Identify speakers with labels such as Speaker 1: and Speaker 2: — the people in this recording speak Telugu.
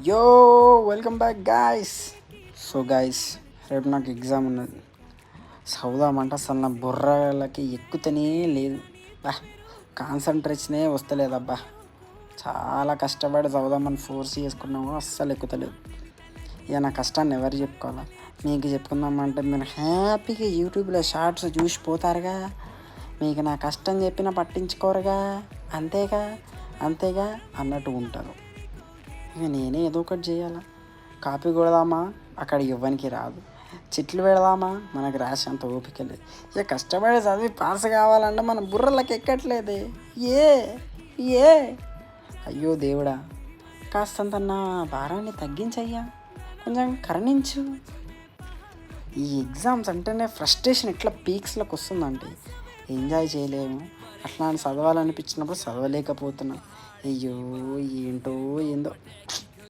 Speaker 1: Yo welcome back guys. So guys, రేపు నాకు ఎగ్జామ్ ఉన్నది. చదువుదామంటే అసలు నా బుర్రలకి ఎక్కుతనే లేదు. బా కాన్సన్ట్రేషనే వస్తలేదబ్బా. చాలా కష్టపడి చదువుదామని ఫోర్స్ చేసుకున్నాము, అస్సలు ఎక్కుతలేదు. ఇక నా కష్టాన్ని ఎవరు చెప్పుకోవాలా? మీకు చెప్పుకుందామంటే మీరు హ్యాపీగా యూట్యూబ్లో షార్ట్స్ చూసిపోతారుగా. మీకు నా కష్టం చెప్పినా పట్టించుకోరుగా, అంతేగా అంతేగా అన్నట్టు ఉంటారు. ఇక నేనే ఏదో ఒకటి చేయాలా. కాపీ కొడదామా, అక్కడ ఇవ్వనికి రాదు. చిట్లు పెడదామా, మనకు రాసేంత ఓపిక లేదు. ఇక కష్టపడి చదివి పాస్ కావాలంటే మన బుర్రలకు ఎక్కట్లేదే. ఏ ఏ అయ్యో దేవుడా, కాస్తంత నా భారాన్ని తగ్గించయ్యా, కొంచెం కరుణించు. ఈ ఎగ్జామ్స్ అంటేనే ఫ్రస్ట్రేషన్ ఎట్లా పీక్స్లోకి వస్తుందంటే ఎంజాయ్ చేయలేము. అట్లా చదవాలనిపించినప్పుడు చదవలేకపోతున్నాం. అయ్యో ఏంటో ఏందో.